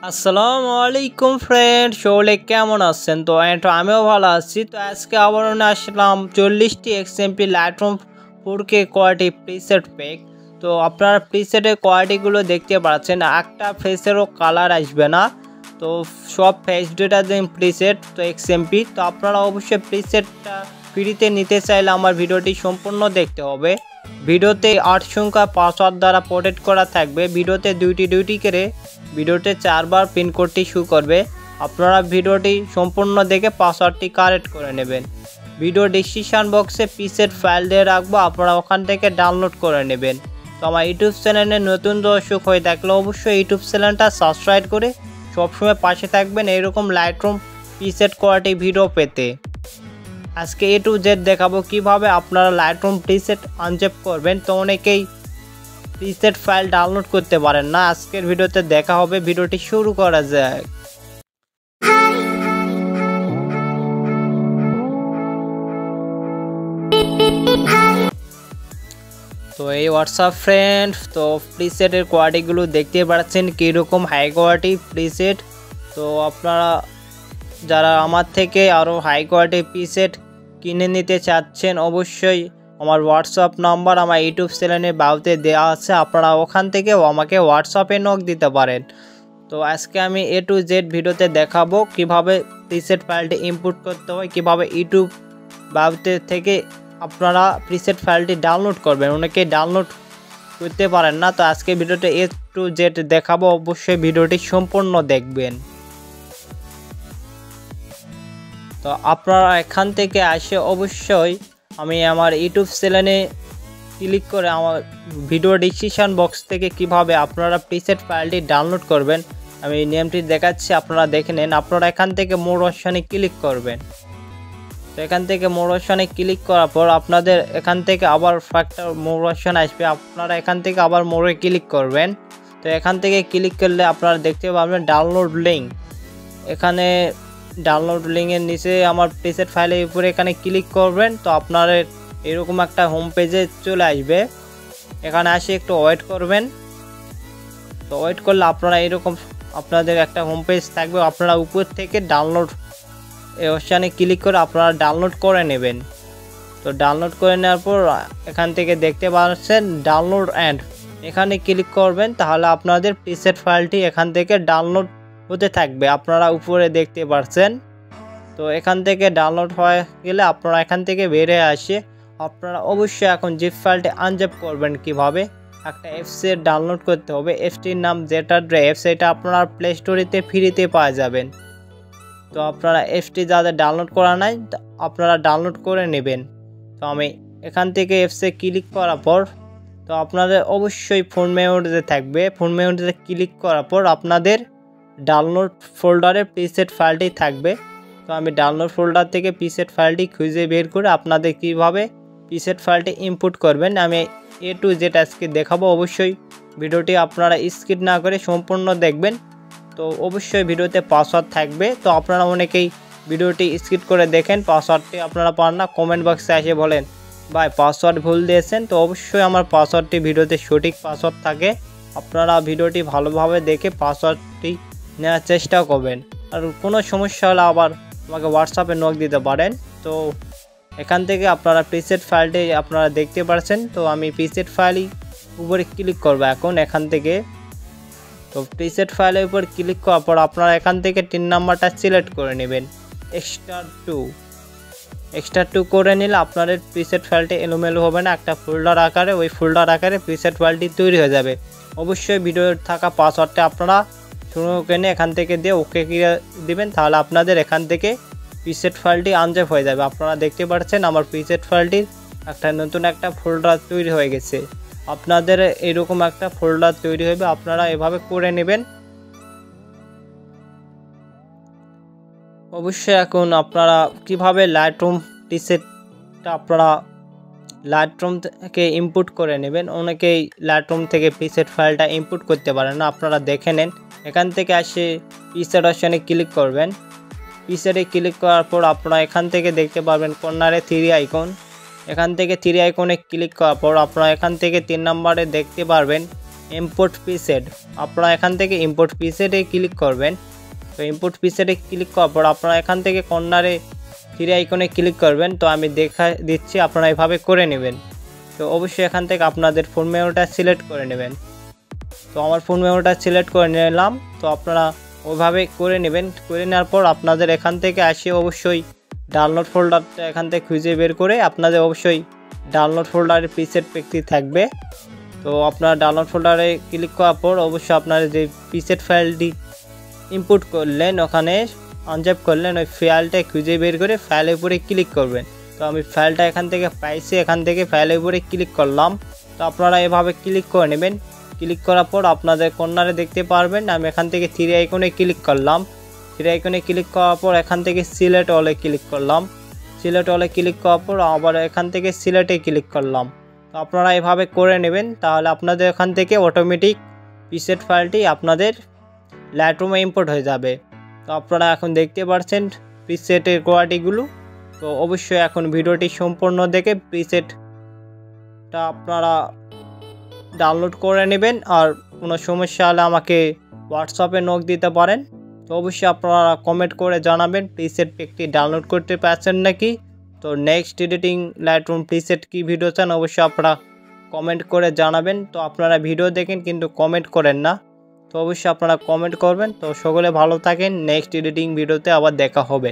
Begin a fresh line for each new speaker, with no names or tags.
আসসালামু আলাইকুম ফ্রেন্ড, সকলে কেমন আছেন? তো আমিও ভালো আছি। তো আজকে আবারও নিয়ে আসলাম 40টি XMP Lightroom 4K quality preset pack. তো আপনারা প্রিসেটের কোয়ালিটিগুলো দেখতে পাচ্ছেন, একটা ফেসেরও কালার আসবে না। তো সব ফেস ডেটা দিন প্রিসেট তো এক্সএমপি। তো আপনারা অবশ্যই প্রিসেটটা ফ্রিতে নিতে চাইলে আমার ভিডিওটি সম্পূর্ণ দেখতে হবে। ভিডিওতে 8 সংখ্যা পাসওয়ার্ড দ্বারা প্রোটেক্ট করা থাকবে। ভিডিওতে দুইটি করে ভিডিওতে 4 বার পিন কোডটি শো করবে। আপনারা ভিডিওটি সম্পূর্ণ দেখে পাসওয়ার্ডটি কারেক্ট করে নেবেন। ভিডিও ডিসক্রিপশন বক্সে প্রিসেট ফাইল দিয়ে রাখবো, আপনারা ওখান থেকে ডাউনলোড করে নেবেন। তো আমার ইউটিউব চ্যানেলে নতুন দর্শক হয়ে থাকলে অবশ্যই ইউটিউব চ্যানেলটা সাবস্ক্রাইব করে সবসময় পাশে থাকবেন এরকম লাইটরুম প্রিসেট কোয়ালিটি ভিডিও পেতে। আজকে A to Z দেখাবো কিভাবে আপনারা লাইটরুম প্রিসেট আনজেপ করবেন। তো অনেকেই প্রিসেট ফাইল ডাউনলোড করতে পারেন না, আজকের ভিডিওতে দেখা হবে। ভিডিওটি শুরু করা যায়। তো এই হোয়াটসঅ্যাপ ফ্রেন্ড, তো প্রিসেটের কোয়ালিটিগুলো দেখতে পাচ্ছেন কীরকম হাই কোয়ালিটি প্রিসেট। তো আপনারা যারা আমার থেকে আরও হাই কোয়ালিটি প্রিসেট কিনে নিতে চাচ্ছেন অবশ্যই আমার হোয়াটসঅ্যাপ নাম্বার আমার ইউটিউব চ্যানেলে বাউতে দেওয়া আছে, আপনারা ওখান থেকেও আমাকে হোয়াটসঅ্যাপে নক দিতে পারেন। তো আজকে আমি A to Z ভিডিওতে দেখাবো কিভাবে প্রিসেট ফাইলটি ইনপুট করতে হয়, কিভাবে ইউটিউব বাউতে থেকে আপনারা প্রিসেট ফাইলটি ডাউনলোড করবেন। অনেকে ডাউনলোড করতে পারেন না। তো আজকে ভিডিওতে A to Z দেখাবো, অবশ্যই ভিডিওটি সম্পূর্ণ দেখবেন। তো আপনারা এখান থেকে আসে অবশ্যই আমি আমার ইউটিউব চ্যানেলে ক্লিক করে আমার ভিডিও ডিসক্রিপশন বক্স থেকে কিভাবে আপনারা প্রিসেট ফাইলটি ডাউনলোড করবেন আমি নিয়মটি দেখাচ্ছি, আপনারা দেখে নেন। আপনারা এখান থেকে মোর অপশানে ক্লিক করবেন। তো এখান থেকে মোর অপশানে ক্লিক করার পর আপনাদের এখান থেকে আবার একটা মোর অপশান আসবে, আপনারা এখান থেকে আবার মোড়ে ক্লিক করবেন। তো এখান থেকে ক্লিক করলে আপনারা দেখতে পাবেন ডাউনলোড লিঙ্ক। এখানে ডাউনলোড লিঙ্কের নিচে আমার প্রিসেট ফাইলের উপরে এখানে ক্লিক করবেন। তো আপনার এরকম একটা হোম পেজে চলে আসবে, এখানে আসে একটু ওয়েট করবেন। তো ওয়েট করলে আপনারা এরকম আপনাদের একটা হোম পেজ থাকবে, আপনারা উপর থেকে ডাউনলোড এই অপশানে ক্লিক করে আপনারা ডাউনলোড করে নেবেন। তো ডাউনলোড করে নেওয়ার পর এখান থেকে দেখতে পাচ্ছেন ডাউনলোড অ্যান্ড, এখানে ক্লিক করবেন। তাহলে আপনাদের প্রিসেট ফাইলটি এখান থেকে ডাউনলোড হতে থাকবে, আপনারা উপরে দেখতে পাচ্ছেন। তো এখান থেকে ডাউনলোড হয়ে গেলে আপনারা এখান থেকে বেরিয়ে আসে আপনারা অবশ্যই এখন জিপ ফাইলটি আনজিপ করবেন। কিভাবে একটা অ্যাপসে ডাউনলোড করতে হবে, অ্যাপসটির নাম জেটার অ্যাপস, এটা আপনারা প্লে স্টোরেতে ফ্রিতে পাওয়া যাবেন। তো আপনারা অ্যাপসটি যাদের ডাউনলোড করা নাই আপনারা ডাউনলোড করে নেবেন। তো আমি এখান থেকে অ্যাপসে ক্লিক করার পর তো আপনাদের অবশ্যই ফোন মেমোরিতে থাকবে, ফোন মেমোরিতে ক্লিক করার পর আপনাদের ডাউনলোড ফোল্ডারে প্রিসেট ফাইলটি থাকবে। তো আমি ডাউনলোড ফোল্ডার থেকে প্রিসেট ফাইলটি খুঁজে বের করে আপনাদের কিভাবে প্রিসেট ফাইলটি ইনপুট করবেন আমি A to Z আজকে দেখাবো। অবশ্যই ভিডিওটি আপনারা স্কিপ না করে সম্পূর্ণ দেখবেন। তো অবশ্যই ভিডিওতে পাসওয়ার্ড থাকবে। তো আপনারা অনেকেই ভিডিওটি স্কিপ করে দেখেন, পাসওয়ার্ডটি আপনারা পান না, কমেন্ট বক্সে এসে বলেন ভাই পাসওয়ার্ড ভুল দিয়েছেন। তো অবশ্যই আমার পাসওয়ার্ডটি ভিডিওতে সঠিক পাসওয়ার্ড থাকে, আপনারা ভিডিওটি ভালোভাবে দেখে পাসওয়ার্ডটি নেওয়ার চেষ্টা করবেন। আর কোনো সমস্যা হলে আবার আমাকে হোয়াটসঅ্যাপে নক দিতে পারেন। তো এখান থেকে আপনারা প্রিসেট ফাইলটি আপনারা দেখতে পাচ্ছেন। তো আমি প্রিসেট ফাইলই উপরে ক্লিক করব এখন এখান থেকে। তো প্রিসেট ফাইলের উপর ক্লিক করার পর আপনারা এখান থেকে 3 নাম্বারটা সিলেক্ট করে নেবেন, এক্সট্রা টু করে নিলে আপনাদের প্রিসেট ফাইলটি এলোমেলো হবে না, একটা ফোল্ডার আকারে ওই ফোল্ডার আকারে প্রিসেট ফাইলটি তৈরি হয়ে যাবে। অবশ্যই ভিডিওর থাকা পাসওয়ার্ডটা আপনারা শুরু করে এখান থেকে দিয়ে ওকে দিবেন, তাহলে আপনাদের এখান থেকে প্রিসেট ফাইলটি আনজেপ হয়ে যাবে। আপনারা দেখতে পাচ্ছেন আমার প্রিসেট ফাইলটির একটা নতুন একটা ফোল্ডার তৈরি হয়ে গেছে। আপনাদের এরকম একটা ফোল্ডার তৈরি হবে, আপনারা এভাবে করে নেবেন। অবশ্যই এখন আপনারা কিভাবে লাইটরুম প্রিসেটটা আপনারা লাইটরুম থেকে ইনপুট করে নেবেন। অনেকেই লাইটরুম থেকে প্রিসেট ফাইলটা ইনপুট করতে পারেন না, আপনারা দেখে নেন। এখান থেকে আসে প্রিসেট অপশানে ক্লিক করবেন। প্রিসেটে ক্লিক করার পর আপনারা এখান থেকে দেখতে পারবেন কর্নারে 3 আইকন, এখান থেকে 3 আইকনে ক্লিক করার পর আপনারা এখান থেকে 3 নম্বরে দেখতে পারবেন ইম্পোর্ট প্রিসেট। আপনারা এখান থেকে ইম্পোর্ট প্রিসেটে ক্লিক করবেন। তো ইম্পোর্ট প্রিসেটে ক্লিক করার পর আপনারা এখান থেকে কর্নারে 3 আইকনে ক্লিক করবেন। তো আমি দেখা দিচ্ছি, আপনারা এভাবে করে নেবেন। তো অবশ্যই এখান থেকে আপনাদের ফোন মেমোটা সিলেক্ট করে নেবেন। তো আমার ফোন মেমোটা সিলেক্ট করে নিলাম। তো আপনারা ওইভাবে করে নেবেন। করে নেওয়ার পর আপনাদের এখান থেকে আসে অবশ্যই ডাউনলোড ফোল্ডারটা এখান থেকে খুঁজে বের করে আপনাদের অবশ্যই ডাউনলোড ফোল্ডারের প্রিসেট পেকটি থাকবে। তো আপনারা ডাউনলোড ফোল্ডারে ক্লিক করার পর অবশ্যই আপনারা যে প্রিসেট ফাইলটি ইনপুট করলেন ওখানে আনজ্যাপ করলেন, ওই ফাইলটা খুঁজে বের করে ফাইলের উপরে ক্লিক করবেন। তো আমি ফাইলটা এখান থেকে পাইছি, এখান থেকে ফাইলের উপরে ক্লিক করলাম। তো আপনারা এভাবে ক্লিক করে নেবেন। ক্লিক করার পর আপনাদের কর্নারে দেখতে পারবেন আমি এখান থেকে 3 আইকনে ক্লিক করলাম। 3 আইকনে ক্লিক করার পর এখান থেকে সিলেক্ট অলে ক্লিক করলাম। সিলেক্ট অলে ক্লিক করার পর আবার এখান থেকে সিলেক্টে ক্লিক করলাম। তো আপনারা এভাবে করে নেবেন, তাহলে আপনাদের এখান থেকে অটোমেটিক প্রিসেট ফাইলটি আপনাদের লাইটরুমে ইম্পোর্ট হয়ে যাবে। তো আপনারা এখন দেখতে পাচ্ছেন প্রিসেটের কোয়ালিটিগুলো। তো অবশ্যই এখন ভিডিওটি সম্পূর্ণ দেখে প্রিসেটটা আপনারা ডাউনলোড করে নেবেন। আর কোনো সমস্যা হলে আমাকে হোয়াটসঅ্যাপে নক দিতে পারেন। তো অবশ্যই আপনারা কমেন্ট করে জানাবেন প্রিসেট পেকটি ডাউনলোড করতে পারছেন নাকি। তো নেক্সট এডিটিং লাইটরুম প্রিসেট কি ভিডিও চান অবশ্যই আপনারা কমেন্ট করে জানাবেন। তো আপনারা ভিডিও দেখেন কিন্তু কমেন্ট করেন না, তো অবশ্যই আপনারা কমেন্ট করবেন। তো সকলে ভালো থাকেন, নেক্সট এডিটিং ভিডিওতে আবার দেখা হবে।